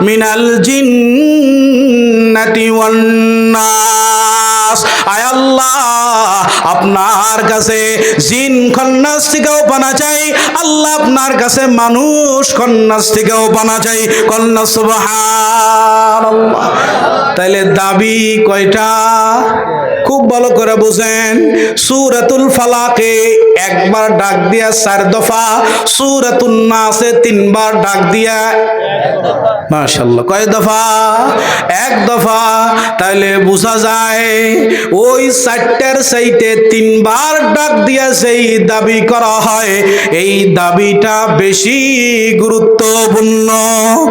মিনাল জিন্নাতি ওয়ান নাস। আয় আল্লাহ, আপনার কাছে জিন খন্নাস থেকেও পানা চাই, আল্লাহ আপনার কাছে মানুষ খন্নাস থেকেও পানা চাই। কন্না সুবহানাল্লাহ। তাইলে দাবি কয়টা? খুব ভালো করে বুঝেন। সূরাতুল ফালাকে একবার ডাক দিয়া 4 দফা, সূরাতুন নাসে 3 বার ডাক দিয়া মাশাআল্লাহ কয় দফা? 1 দফা। তাহলে বোঝা যায় ওই 4টার চাইতে 3 বার ডাক দিয়া সেই দাবি করা হয়, এই দাবিটা বেশি গুরুত্বপূর্ণ।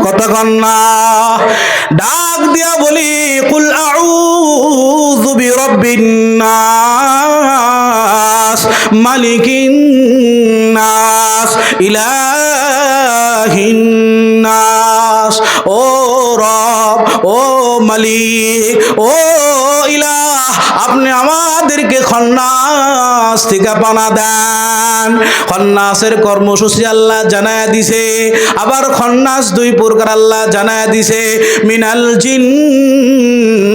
কতক্ষণ না ডাক দিয়া বলি কুল আউযু বিরাব্বিন নাস মালিকিন নাস ইলাহিন নাস। ও রব, ও মালিক, ও ইলাহ, আপনি আমাদেরকে খন্নাস থেকে পানা দেন। খন্নাসের কর্মসূচি আল্লাহ জানায়া দিছে। আবার খন্নাস 2 প্রকার আল্লাহ জানায়া দিছে, মিনাল জিন্নাতি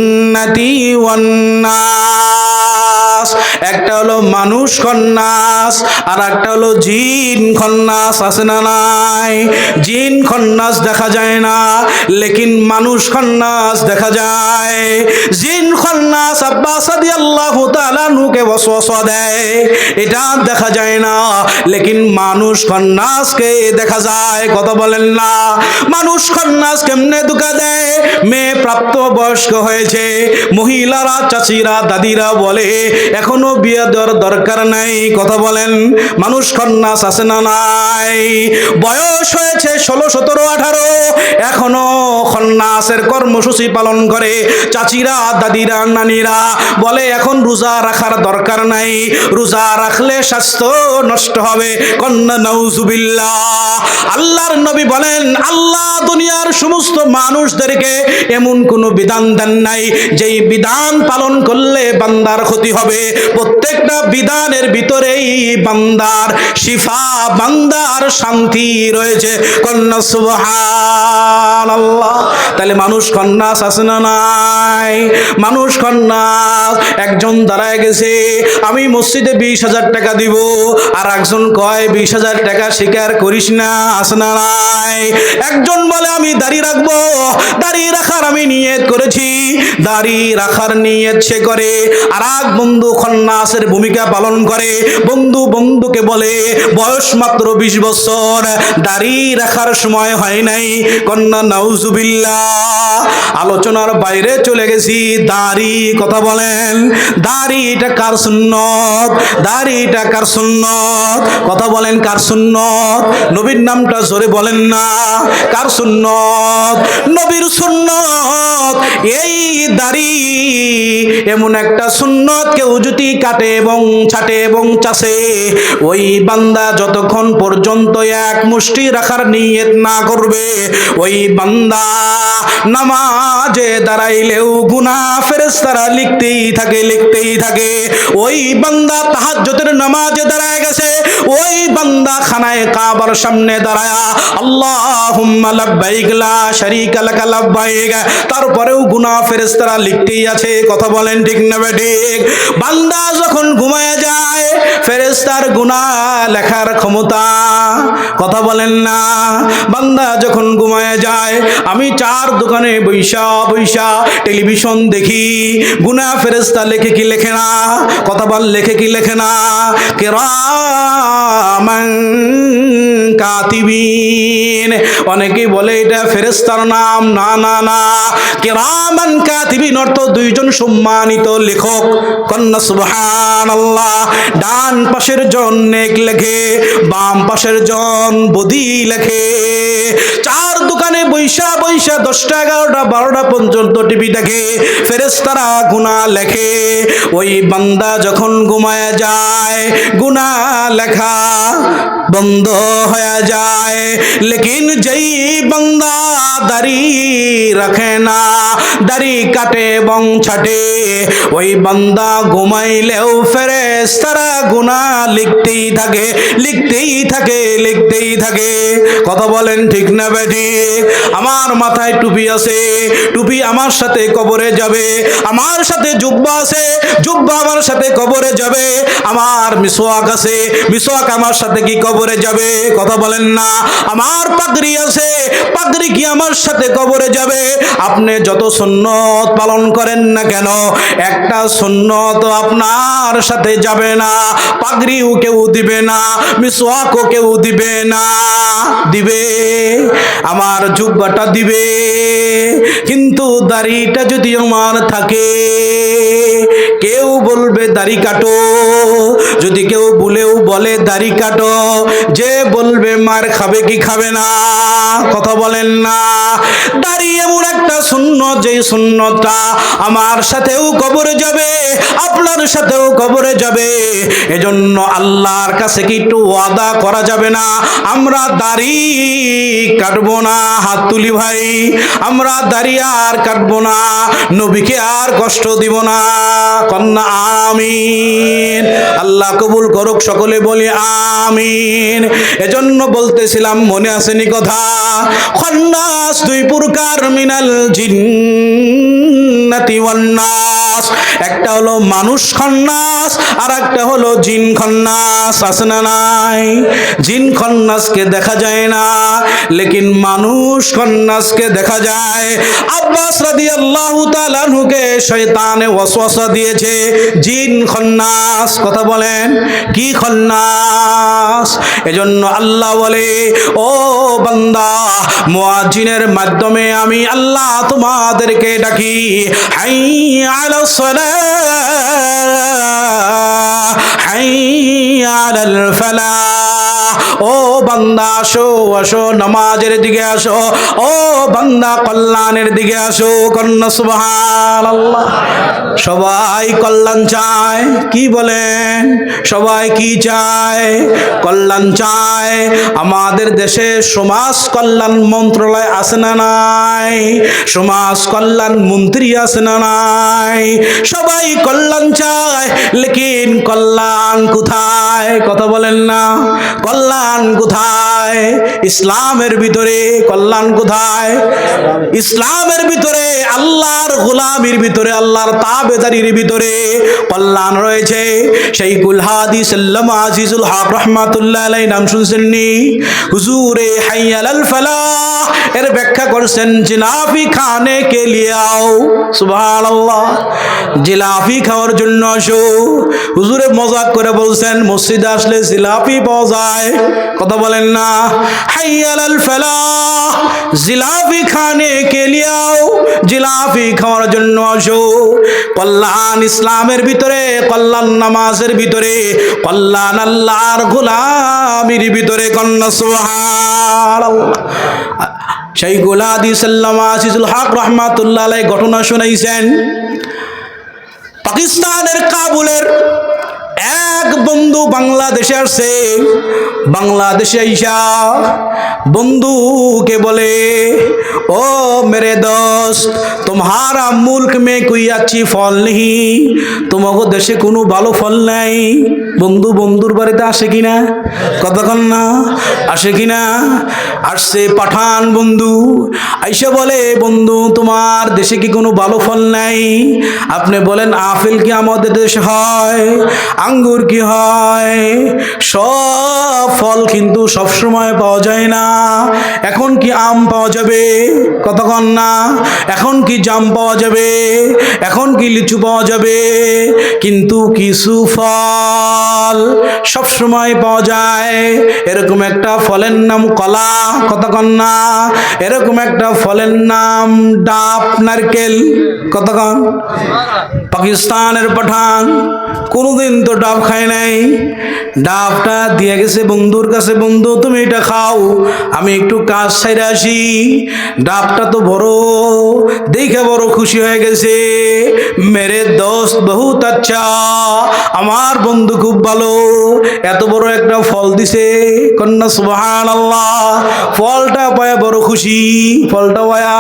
ওয়ান নাস। একটা হলো মানুষ খন্নাস, আর একটা হলো জিন খন্নাস। আছে না নাই? জিন খন্নাস দেখা যায় না, লেকিন মানুষ খন্নাস দেখা যায়। জিন খন্নাস আব্বাস রাদিয়াল্লাহু তাআলা নুকে ওয়াসওয়াসা দেয়, এটা দেখা যায় না, লেকিন মানুষ খন্নাসকে দেখা যায়। কথা বলেন না? মানুষ খন্নাস কেমনে ধোঁকা দেয়? মেয়ে প্রাপ্ত বয়স্ক হয়েছে, মহিলারা, চাচিরা, দাদিরা বলে এখনো বিয়ে দেওয়ার দরকার নাই। কথা বলেন? মানুষ খন্নাস আছে না নাই? বয়স হয়েছে 16, 17, 18, এখনো খন্নাসের কর্মসূচি পালন করে। চাচিরা, দাদিরা, নানিরা বলে এখন রোজা রাখার দরকার নাই, রোজা রাখলে স্বাস্থ্য নষ্ট হবে। কন্না নাউজুবিল্লাহ। আল্লাহর নবী বলেন আল্লাহ দুনিয়ার সমস্ত মানুষদেরকে এমন কোনো বিধান দেন নাই যেই বিধান পালন করলে বান্দার ক্ষতি হবে। প্রত্যেকটা বিধানের ভিতরেই বান্দার শিফা, বান্দার শান্তি রয়েছে। কন্না সুবহানাল্লাহ। তাহলে মানুষ খন্নাস আছে না নাই? মানুষ খন্নাস। একজন দাঁড়ায় গেছে, আমি মসজিদে 20,000 টাকা দিব, আর একজন কয় 20,000 টাকা স্বীকার করিস না। আছে না নাই? একজন বলে আমি দাড়ি রাখবো, দাড়ি রাখার আমি নিয়ত করেছি, দাড়ি রাখার নিয়ত সে করে। আর এক বন্ধু খন্নাসের ভূমিকা পালন করে। বন্ধু বন্ধুকে বলে বয়স মাত্র 20 বছর, দাড়ি রাখার সময় হয় নাই। কন্না নাউজুবিল্লাহ। আলোচনার বাইরে চলে গেছি। দাড়ি, কথা বলেন, দাড়িটা কার সুন্নত? দাড়িটা কার সুন্নত? কথা বলেন, কার সুন্নত? নবীর নামটা জোরে বলেন না। কার সুন্নত? নবীর সুন্নত। এই দাড়ি এমন একটা সুন্নত, কেউ যদি কাটে এবং ছাটে এবং চাষে, ওই বান্দা যতক্ষণ পর্যন্ত এক মুষ্টি রাখার নিয়ত না করবে, ওই বান্দা নামাজে দাঁড়াইলেও গুনাহ ফেরেশতারা লিখতেই থাকে, লিখতেই থাকে। ওই বান্দা তাহাজ্জুদের নামাজে দাঁড়ায় গেছে, ওই বান্দা খানায়ে কাবার সামনে দাঁড়ায়া আল্লাহুম্মা লাব্বাইক লা শারীকা লাকা লাব্বাইক, তারপরেও গুনাহ ফেরেশতারা লিখতেই আছে। কথা বলেন ঠিক না বেঠিক? বান্দা যখন ঘুমায় যায়, ফেরেশতার গুনাহ লেখার ক্ষমতা। কথা বলেন না? বান্দা যখন ঘুমায় যায়, আমি 4 দোকানে বৈশা বৈশা টেলিভিশন দেখি, গুনাহ ফেরেশতা লেখে কি লেখে না? কথা বল, লেখে কি লেখে না? কিরামান কাতিবিন। অনেকেই বলে এটা ফেরেশতার নাম। না না না, কিরামান কাতিবিন অর্থ 2 জন সম্মানিত লেখক। কন্না সুবহানাল্লাহ। ডান পাশের জন নেক লেখে, বাম পাশের জন বদি লেখে। 4 দোকানে বৈশা বৈশা 10টা 11টা 12টা পর্যন্ত টিভি দেখে, ফেরেশতারা গুনাহ লেখে। ওই বান্দা যখন ঘুমায় যায়, গুনাহ লেখা বন্ধ হয়ে যায়। লেকিন যেই বান্দা দাড়ি রাখে না, দাড়ি কাটে এবং ছাটে, ওই বান্দা ঘুমাইলেও ফেরেশতারা গুনাহ লিখতেই থাকে, লিখতেই থাকে, লিখতেই থাকে। কথা বলেন ঠিক না বেঠিক? আমার মাথায় টুপি আছে, টুপি আমার সাথে কবরে যাবে। আমার সাথে জুব্বা আছে, জুব্বা আমার সাথে কবরে যাবে। আমার মিসওয়াক আছে, মিসওয়াক আমার সাথে কি কবরে যাবে? কথা বলেন না। আমার পাগড়ি আছে, পাগড়ি কি আমার সাথে কবরে যাবে? আপনি যত সুন্নত পালন করেন না কেন, একটা সুন্নত আপনার সাথে যাবে না। পাগড়িও কেউ দিবে না, মিসওয়াকও কেউ দিবে না। দিবে আমার জুব্বাটা দিবে, কিন্তু দাড়িটা যদি আমার থাকে, কেউ বলবে দাড়ি কাটো। যদি কেউ বলে দাড়ি কাটো, যে বলবে মার খাবে কি খাবে না? কথা বলেন না। দাড়ি এমন একটা সুন্নত, যেই সুন্নতটা আমার সাথেও কবরে যাবে, আপনার সাথেও কবরে যাবে। এজন্য আল্লাহর কাছে কি একটু ওয়াদা করা যাবে না? আমরা দাড়ি কাটবো না। হাত তুলি ভাই, আমরা দাড়ি আর কাটবো না, নবীকে আর কষ্ট দিব না। কন্যা আমিন। আল্লাহ কবুল করুক, সকলে বলি আমিন। এজন্য বলতেছিলাম, মনে আসেনি কথা? খন্নাস দুই প্রকার, মিনাল জিন্নাতি ওয়ান নাস। একটা হলো মানুষ খন্নাস, আর একটা হলো জিন খন্নাস। আছে না নাই? জিন খন্নাসকে দেখা যায় না, লেকিন মানুষ খন্নাসকে দেখা যায়। আব্বাস রাদিয়াল্লাহু তাআলা আনহুকে শয়তানে ওয়াসওয়াসা দিয়েছে, জিন খন্নাস। কথা বলেন, কি খন্নাস? এজন্য আল্লাহ বলে, ও বান্দা, মুয়াজ্জিনের মাধ্যমে আমি আল্লাহ তোমাদেরকে ডাকি, হাইয়া আলাস সালাহ, হাইয়া আলাল ফালাহ। ও বান্দা আসো, আসো নামাজের দিকে আসো। ও বান্দা কল্যাণের দিকে আসো। কন্যা সুবহানাল্লাহ। সবাই কল্যাণ চায়, কি বলেন? সবাই কি চায়? কল্যাণ চায়। আমাদের দেশে সমাজ কল্যাণ মন্ত্রণালয় আছে না নাই? সমাজ কল্যাণ মন্ত্রী আছে না নাই? সবাই কল্যাণ চায়, লেকিন কল্যাণ কোথায়? কথা বলেন না। কল্যাণ কোথায়? ইসলামের ভিতরে কল্যাণ কোথায়? ইসলামের ভিতরে, আল্লাহর গোলামির ভিতরে, আল্লাহর তাবেদারির ভিতরে কল্যাণ রয়েছে। শাইখুল হাদিস আল্লামা আজিজুল হক রাহমাতুল্লাহ আলাইহি নাম শুনছেননি? হুজুরে হাইয়া আলাল ফালাহ এর ব্যাখ্যা করছেন, জিলাফি খানে কে লিয়ে আও। সুবহানাল্লাহ। জিলাফি খাওয়ার জন্য আসো। হুজুরে মজাক করে বলছেন, মসজিদে আসলে জিলাফি পাওয়া যায়। কথা বলেন না। হাইয়া আলাল ফালাহ, জিলাফি খানে কে লিয়ে আও, জিলাফি খাওয়ার জন্য আসো। কল্যাণ ইসলামের ভিতরে, কল্যাণ নামাজের ভিতরে, কল্যাণ আল্লাহর গোলামির ভিতরে। কন্যা সুবহানাল্লাহ। শাইখুল হাদিস আল্লামা আজিজুল হক রাহমাতুল্লাহ আলাইহি ঘটনা শুনাইছেন। পাকিস্তানের কাবুলের এক বন্ধু বাংলাদেশে আসছে। বাংলাদেশে আইসা বন্ধুকে বলে, ओ मेरे दोस्त, तुम्हारा मुल्क में कोई अच्छी फल नहीं? তোমাগো দেশে কোনো ভালো ফল নাই? বন্ধু বন্ধুর বাড়িতে আসে কিনা? কতক্ষণ না আসে কিনা? আসছে পাঠান বন্ধু। আইসা বলে, বন্ধু তোমার দেশে কি কোনো ভালো ফল নাই? আপনি বলেন, আপেল কি আমাদের দেশে হয়? আঙ্গুর কি হয়? সব ফল কিন্তু সব সময় পাওয়া যায় না। এখন কি আম পাওয়া যাবে? কতক্ষণ না। এখন কি জাম পাওয়া যাবে? এখন কি লিচু পাওয়া যাবে? কিন্তু কিছু ফল সব সময় পাওয়া যায়। এরকম একটা ফলের নাম কলা। কতক্ষণ না। এরকম একটা ফলের নাম ডাব, নারকেল। কতক্ষণ। পাকিস্তানের পাঠান কোনোদিন তো ডাব খায় নাই। ডাবটা দিয়ে গেছে বন্ধুর কাছে, বন্ধু তুমি এটা খাও, আমি একটু কাজ সাইরে আসি। ডাবটা তো বড়, দেখে বড় খুশি হয়ে গেছে। মেরে দোস্ত বহুত আচ্ছা, আমার বন্ধু খুব ভালো, এত বড় একটা ফল দিছে। কন্যা সুবহানাল্লাহ। ফলটা পায়া বড় খুশি, ফলটা পায়া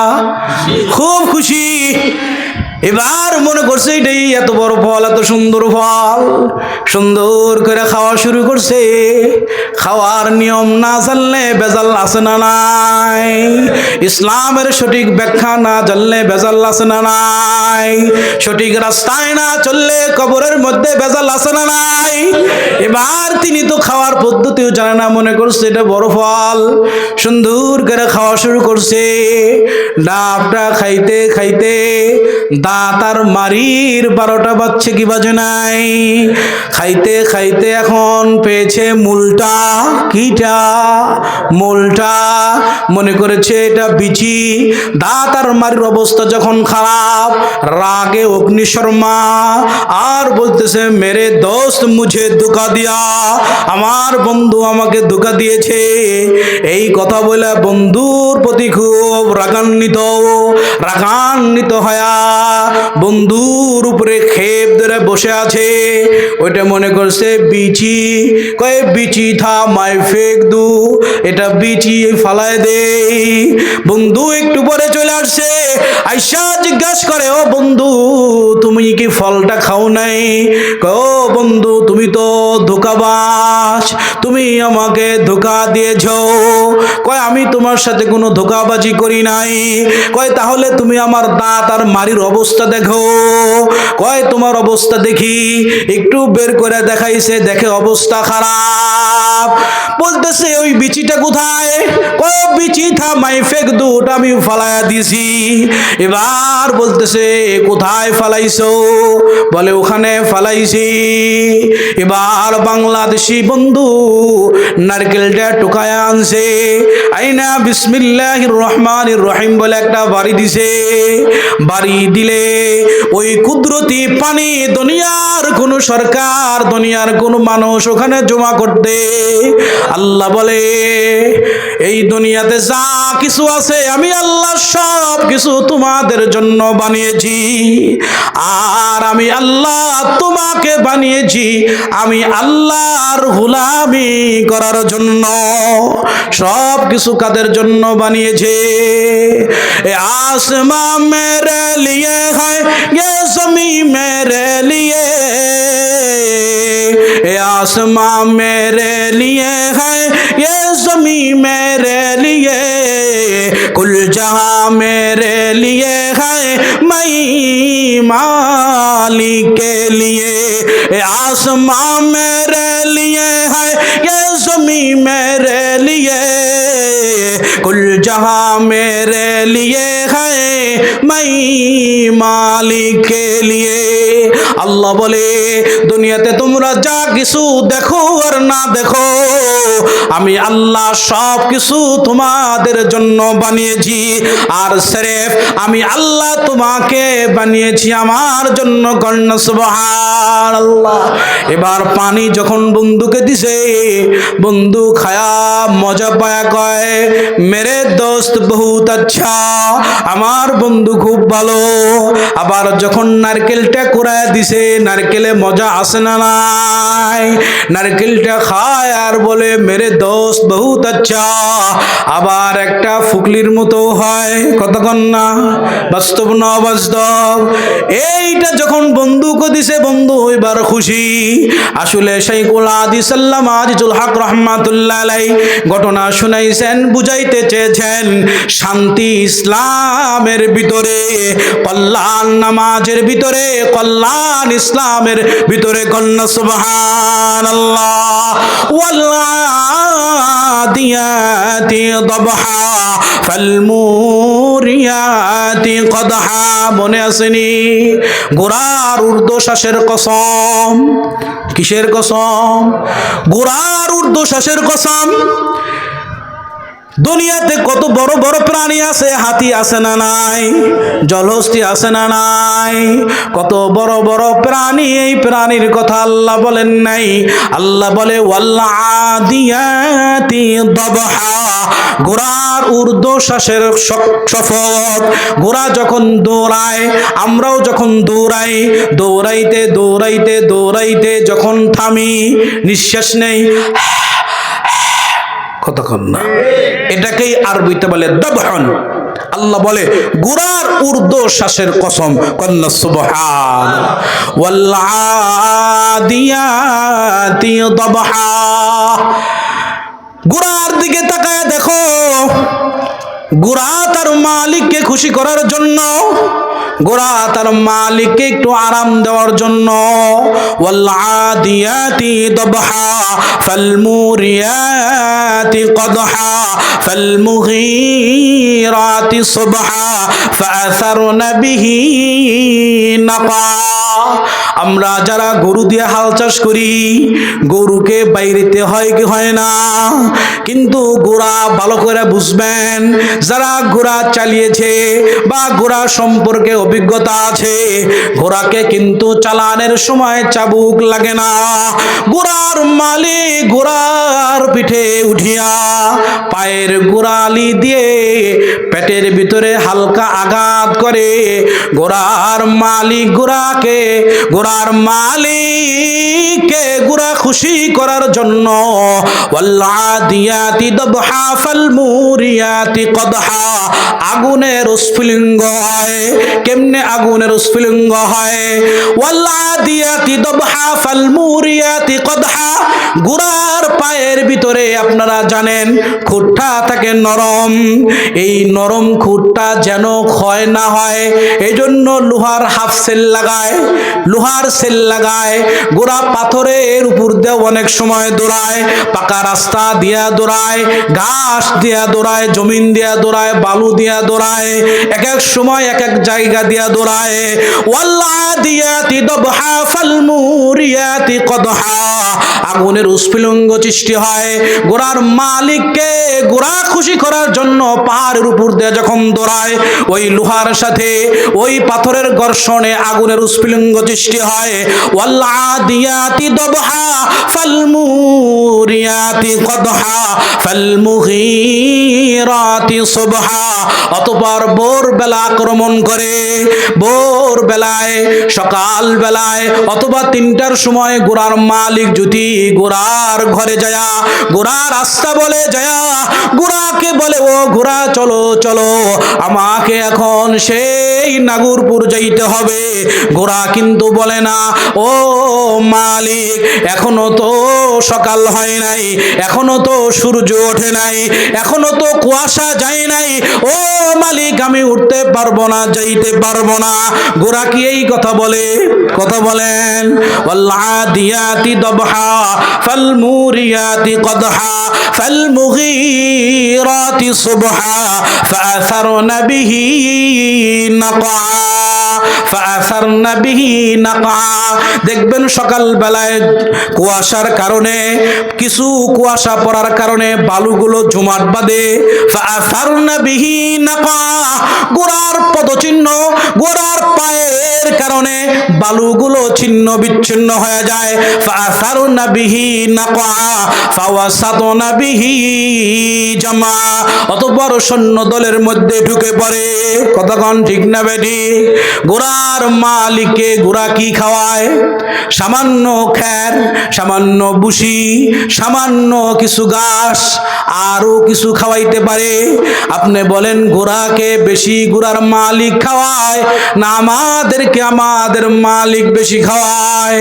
খুব খুশি। এবার মনে করছে এটাই এত বড় ফল, এত সুন্দর ফল, সুন্দর করে খাওয়া শুরু করছে। খাওয়ার নিয়ম না জানলে ভেজাল আছে না নাই? ইসলামের সঠিক ব্যাখ্যা না জানলে ভেজাল আছে না নাই? সঠিক রাস্তায় না চললে কবরের মধ্যে ভেজাল আছে না নাই? এবার তিনি তো খাওয়ার পদ্ধতিও জানে না, মনে করছে এটা বড় ফল, সুন্দর করে খাওয়া শুরু করছে। ডাবটা খাইতে খাইতে দাঁত আর মারির 12টা বাজছে কি বাজে নাই? খাইতে খাইতে এখন পেয়েছে মূলটা। কিটা? মূলটা। মনে করেছে এটা বিচি। দাঁত আর মারির অবস্থা যখন খারাপ, রাগে অগ্নিশর্মা আর বলতেছে মেরে দোস্ত মুঝে ধোঁকা দিয়া, আমার বন্ধু আমাকে ধোঁকা দিয়েছে। এই কথা বলে বন্ধুর প্রতি খুব রাগান্বিত হয়া বন্ধুর উপরে খেপ ধরে বসে আছে। ওইটা মনে করছে বিচি। কয়ে বিচি থা মাই ফেক দু, এটা বিচি ফালায় দে। বন্ধু একটু পরে চলে আসছে, আইসা জিজ্ঞাসা করে ও বন্ধু তুমি কি ফলটা খাও নাই? ও বন্ধু তুমি তো ধোঁকাবাজ, তুমি আমাকে ধোঁকা দিয়েছ। কয় আমি তোমার সাথে কোনো ধোঁকাবাজি করি নাই। কয় তাহলে তুমি আমার দাঁত আর মারির অবস্থা দেখো। কয় তোমার অবস্থা দেখি। একটু বের করে দেখাইছে, দেখে অবস্থা খারাপ। বলতেছে ওই বিচিটা কোথায়? কয় বিচি থা মাই ফেক দু, ওটা আমি ফালায়া দিছি। এবার বলতেছে কোথায় ফালাইছো? বলে ওখানে ফালাইছি। এবার বাংলাদেশি বন্ধু নারকেলটা টুকায় আনছে, আইনা বিসমিল্লাহির রহমানির রহিম বলে একটা বাড়ি দিছে। বাড়ি দিলে ওই কুদরতি পানি দুনিয়ার কোন সরকার, দুনিয়ার কোন মানুষ ওখানে জমা করতে। আল্লাহ বলে এই দুনিয়াতে যা কিছু আছে আমি আল্লাহ সব কিছু তোমাদের জন্য বানিয়েছি। আর আমি আল্লাহ তোমাকে বানিয়েছি আমি আল্লাহর গোলামি করার জন্য। সব কিছু কাদের জন্য বানিয়েছে? এ আসমাं মেরে লিয়ে है, ये ज़मीं मेरे लिए, ए आसमां मेरे लिए है, ये ज़मीं मेरे लिए, कुल जहां मेरे लिए है, मैं मालिक के लिए। ए आसमां मेरे लिए है, ये ज़मीं मेरे लिए, कुल जहां मेरे लिए है, मैं मालिक के लिए। আল্লাহ বলে দুনিয়াতে তোমরা যা কিছু দেখো আর না দেখো আমি আল্লাহ সব কিছু তোমাদের জন্য বানিয়েছি। আর সির্ফ আমি আল্লাহ তোমাকে বানিয়েছি আমার জন্য। কন্যা সুবহানাল্লাহ। এবার পানি যখন বন্ধুকে দিছে, বন্ধু খায়া মজা পায়া কয় মেরে দোস্ত বহুত আচ্ছা, আমার বন্ধু খুব ভালো। আবার যখন নারকেলটা কুড়ায় দিছে, নারকেলে মজা আসে না নাই? নারকেলটা খায় আর বলে মেরে দোস্ত বহুত আচ্ছা। আবার একটা ফুকলির মতো হয়, কতক্ষণ না? বাস্তব না অবাস্তব? এইটা যখন বন্ধুকে দিছে, বন্ধু এবার খুশি। আসলে শাইখুল হাদিস আল্লামা আজিজুল হক রাহমাতুল্লাহ আলাইহি ঘটনা শুনাইছেন, বুঝাইতে চেয়েছেন শান্তি ইসলামের ভিতরে, কল্যাণ নামাজের ভিতরে, কল্যাণ ইসলামের ভিতরে। কন্যা সুবহানাল্লাহ। ওয়াল্লাদিয়াতি দবহা ফালমুরিয়াতি কদহা। মনে আসেনি? ঘোড়ার ঊর্ধ্বশ্বাসের কসম। কিসের কসম? ঘোড়ার ঊর্ধ্বশ্বাসের কসম। দুনিয়াতে কত বড় বড় প্রাণী আছে, হাতি আছে না নাই? জলহস্তি আছে না নাই? কত বড় বড় প্রাণী, এই প্রাণীর কথা আল্লাহ বলেন নাই? আল্লাহ বলে ওয়াল্লাদিয়াতি দবহা, ঘোড়ার ঊর্ধ্বশ্বাসের শপথ। ঘোড়া যখন দৌড়ায়, আমরাও যখন দৌড়াই, দৌড়াইতে দৌড়াইতে দৌড়াইতে যখন থামি, নিঃশ্বাস নেই, কতক্ষণ না? এটাকেই আরবিতে বলে দবহন। আল্লাহ বলে ঘোড়ার ঊর্ধ্বশ্বাসের কসম, কন্না সুবহান। ওয়াল আদিয়াতি দবহা, ঘোড়ার দিকে তাকায় দেখো, ঘোড়া তার মালিককে খুশি করার জন্য, ঘোড়া তার মালিককে একটু আরাম দেওয়ার জন্য, ওয়াল আদিয়াতি দবহা ফাল মুরিয়াতি কদহা ফাল মুগীরাতি সুবহা ফাআসারনা বিহি নাকা। আমরা যারা গরু দিয়ে হাল চাষ করি, গরুকে বাইরেতে হয় কি হয় না, কিন্তু ঘোড়া ভালো করে বুঝবেন, যারা ঘোড়া চালিয়েছে বা ঘোড়া সম্পর্কে অভিজ্ঞতা আছে, ঘোড়াকে কিন্তু চালানোর সময় চাবুক লাগে না। ঘোড়ার মালিক ঘোড়ার পিঠে উঠিয়া পায়ের গোড়ালি দিয়ে পেটের ভিতরে হালকা আঘাত করে। ঘোড়ার মালিক ঘোড়ার মালিককে ঘোড়া খুশি করার জন্য ওয়াল্লাদিয়াতি দবহা ফাল মুরিয়াতি কদহা, আগুনের স্ফুলিঙ্গ হয়। কেমনে আগুনের স্ফুলিঙ্গ হয়? ওয়াল্লাদিয়াতি দবহা ফাল মুরিয়াতি কদহা, ঘোড়ার পায়ের ভিতরে আপনারা জানেন খুঁটটা থাকে নরম, এই নরম খুঁটটা যেন ক্ষয় না হয় এই জন্য লোহার হাফ সেল লাগায়, লোহার সেল লাগায়। ঘোড়া পাথরের উপর দিয়ে অনেক সময় দৌড়ায়, পাকা রাস্তা দিয়া দৌড়ায়, ঘাস দিয়া দৌড়ায়, জমিন দিয়া দৌড়ায়, বালু দিয়া দৌড়ায়, এক এক সময় এক এক জায়গা দিয়া দৌড়ায়। ওয়াল্লাদিয়াতি দবহা ফাল মুরিয়াতি কদহা, আগুনের উৎস্ফুলিঙ্গ সৃষ্টি হয়। ঘোড়ার মালিককে ঘোড়া খুশি করার জন্য পাহাড়ের উপর দিয়ে যখন দৌড়ায়, ওই লোহার সাথে ওই পাথরের ঘর্ষণে আগুনের উৎস্ফুলিঙ্গ সৃষ্টি হয়। ওয়াল্লাদিয়াতি দবহা ফাল মুরিয়াতি কদহা ফাল মুগীরাতি সুবহা, অতঃপর ভোর বেলা আক্রমণ করে। ভোর বেলায়, সকাল বেলায় অথবা 3টার সময় ঘোড়ার মালিক যদি ঘোড়ার ঘরে যায়া, ঘোড়ার রাস্তা বলে যায়া ঘোড়াকে বলে, ও ঘোড়া চলো চলো, আমাকে এখন সেই নাগরপুর যাইতে হবে। ঘোড়া কিন্তু বলে না, ও মালিক এখনো তো সকাল হয় নাই, এখনো তো সূর্য ওঠে নাই, এখনো তো কুয়াশা যায় নাই, ও মালিক আমি উঠতে পারবো না, যাইতে পারবো না। ঘোড়া কি এই কথা বলে? কথা বলেন। ওয়াল্লাদিয়াতি দবহা ফাল মুরিয়াতি কদহা ফাল মুগীরাতি সুবহা ফাআসারনা বিহি নাকা ফাআসারনা বিহি নাকা। দেখবেন সকাল বেলায় কুয়াশার কারণে, কিছু কুয়াশা পড়ার কারণে বালুগুলো জমাট বাঁধে। ফাআসারনা বিহি নাকা, ঘোড়ার পদচিহ্ন, ঘোড়ার পায়ের কারণে বালুগুলো ছিন্ন বিচ্ছিন্ন হয়ে যায়। ফাআসারনা বিহি নাকা ফাওয়াসাতনা বিহি জামা, অতঃপর সৈন্য দলের মধ্যে ঢুকে পড়ে। কতক্ষণ ঠিক না বেটি? ঘোড়ার মালিককে ঘোড়া কি খাওয়ায়? সামান্য খ্যার, সামান্য বুসি, সামান্য কিছু ঘাস, আরো কিছু খাওয়াইতে পারে। আপনি বলেন ঘোড়াকে বেশি ঘোড়ার মালিক খাওয়ায় না আমাদেরকে আমাদের মালিক বেশি খাওয়ায়?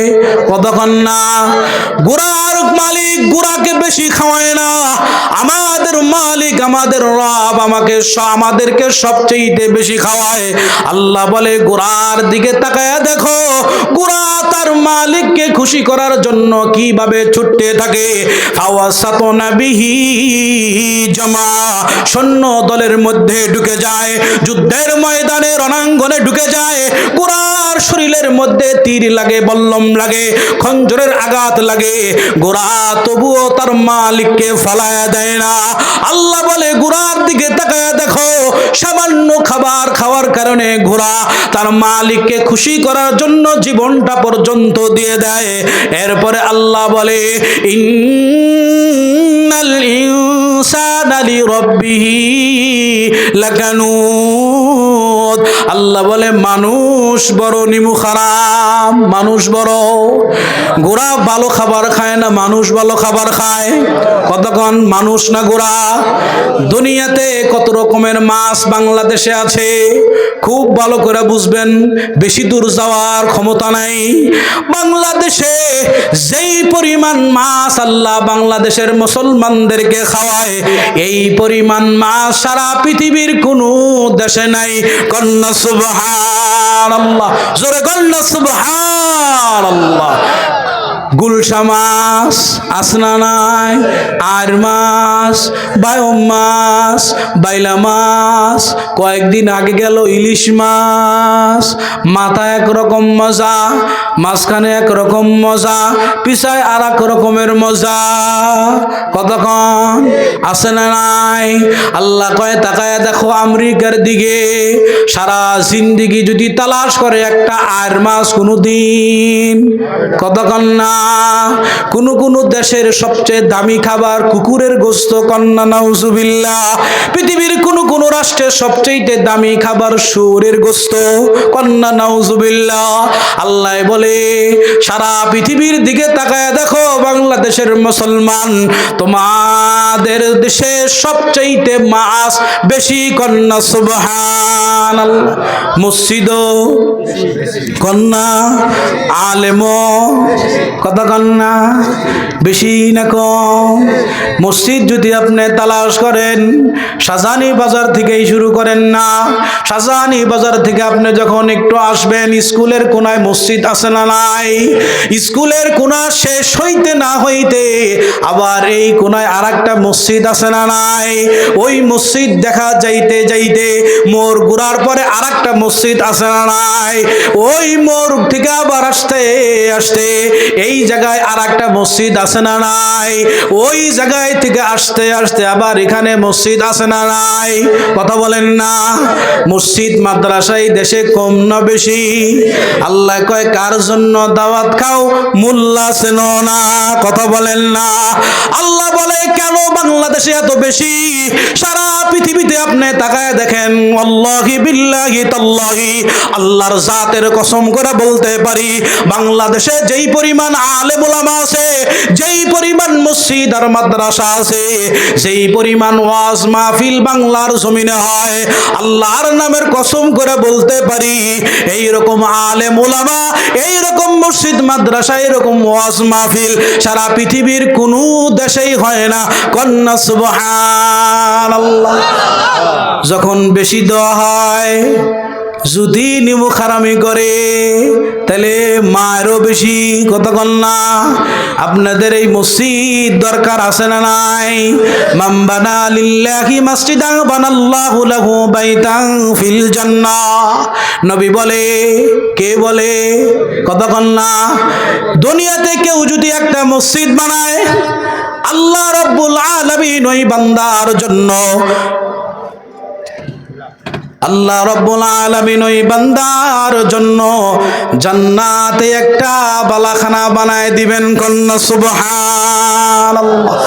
কতক্ষণ না? ঘোড়ার মালিক ঘোড়াকে বেশি খাওয়ায় না, আমাদের মালিক আমাদের রব আমাদেরকে সবচেয়ে বেশি খাওয়ায়। আল্লাহ বলে ঘোড়ার দিকে তাকায়া দেখো, ঘোড়া তার মালিককে খুশি করার জন্য কিভাবে ছুটতে থাকে। ফাওয়াসাতনা বিহি জামা, সৈন্য দলের মধ্যে ঢুকে যায়, যুদ্ধের ময়দানে রণাঙ্গনে ঢুকে যায়। ঘোড়ার শরীরের মধ্যে তীর লাগে, বল্লম লাগে, খঞ্জরের আঘাত লাগে, ঘোড়া তবুও তার মালিককে ফালায়া দেয় না। আল্লাহ বলে ঘোড়ার দিকে তাকায়া দেখো, সামান্য খাবার খাওয়ার কারণে ঘোড়া তার মালিককে খুশি করার জন্য জীবনটা পর্যন্ত দিয়ে দেয়। এরপরে আল্লাহ বলে ইন্নাল ইনসানা লিরাব্বিহি লাকানুত, নিয়ামত। আল্লাহ বলে মানুষ বড় নিমু খারাপ, মানুষ বড়। গোড়া ভালো খাবার খায় না মানুষ ভালো খাবার খায়? কতক্ষণ মানুষ না গোড়া? দুনিয়াতে কত রকমের মাছ বাংলাদেশে আছে, খুব ভালো করে বুঝবেন, বেশি দূর যাওয়ার ক্ষমতা নাই। বাংলাদেশে যেই পরিমাণ মাছ আল্লাহ বাংলাদেশের মুসলমানদেরকে খাওয়ায়, এই পরিমাণ মাছ সারা পৃথিবীর কোনো দেশে নাই। কন্যা সুবহানাল্লাহ, জোরে কন্যা সুবহানাল্লাহ। গুলশা মাছ আসনা নাই, আর মাছ, বায়ম মাছ, বাইলা মাছ, কয়েকদিন আগে গেল ইলিশ মাছ। মাথা একরকম মজা, মাঝখানে একরকম মজা, পিছায় আর এক রকমের মজা। কতক্ষণ আছে না নাই? আল্লাহ কয় তাকায় দেখো আমেরিকার দিকে, সারা জিন্দিগি যদি তালাশ করে একটা আর মাছ কোনো দিন, কতক্ষণ না। কোন দেশের সবচেয়ে দামি খাবার কুকুরের গোশত, কন্যা নাউজুবিল্লাহ। পৃথিবীর কোন রাষ্ট্রের সবচেয়ে দামি খাবার শুয়োরের গোশত, কন্যা নাউজুবিল্লাহ। আল্লাহ বলে সারা পৃথিবীর দিকে তাকায় দেখো বাংলাদেশের মুসলমান, তোমাদের দেশে সবচেয়ে মাছ বেশি, কন্যা সুবহানাল্লাহ। মসজিদ কন্যা, আলেম কথা কন্যা, বেশি না কম? মসজিদ যদি আপনি তালাশ করেন, শাহজাহানি বাজার থেকেই শুরু করেন না। শাহজাহানি বাজার থেকে আপনি যখন একটু আসবেন, স্কুলের কোনায় মসজিদ আছে না নাই? স্কুলের কোনা শেষ হইতে না হইতে আবার এই কোনায় আর একটা মসজিদ আছে না নাই? ওই মসজিদ দেখা যাইতে যাইতে মোর ঘুরার পরে আর একটা মসজিদ আছে না নাই? ওই মোর থেকে আবার আসতে আসতে এই জায়গায় আর একটা মসজিদ আছে না নাই? ওই জায়গায় থেকে আসতে আসতে আবার এখানে মসজিদ আছে না নাই? কথা বলেন না? মসজিদ মাদ্রাসায় দেশে কম না বেশি? আল্লাহ কয় কার জন্য দাওয়াত খাও, মোল্লা চেনো না? কথা বলেন না? আল্লাহ বলে কেন বাংলাদেশে এত বেশি? সারা পৃথিবীতে আপনি তাকায় দেখেন, আল্লাহি বিল্লাহি তাল্লাহি, আল্লাহর জাতের কসম করে বলতে পারি, বাংলাদেশে যেই পরিমাণ আলেম ওলামা আছে, যেই পরিমাণ মসজিদ আর মাদ্রাসা আছে, যেই পরিমাণ ওয়াজ মাহফিল বাংলার জমিনে হয়, আল্লাহর নামের কসম করে বলতে পারি, এই রকম আলেম ওলামা, এই রকম মসজিদ মাদ্রাসা, এরকম ওয়াজ মাহফিল সারা পৃথিবীর কোনো দেশেই হয় না। কন্যা সুবহানাল্লাহ। যখন বেশি দেওয়া হয়, যদি নিমু খারামি করে, তাহলে মায়েরও বেশি। কতক্ষণ না? আপনাদের এই মসজিদ দরকার আছে না নাই? মান বানা লিল্লাহি মাসজিদান বানাল্লাহু লাহু বাইতান ফিল জান্নাহ। নবী বলে, কে বলে? কতক্ষণ না? দুনিয়াতে কেউ যদি একটা মসজিদ বানায়, আল্লাহ রাব্বুল আলামিন ওই বান্দার জন্য, আল্লাহ রাব্বুল আলামিন ওই বান্দার জন্য জান্নাতে একটা বালাখানা বানায় দিবেন। কন্যা সুবহানাল্লাহ।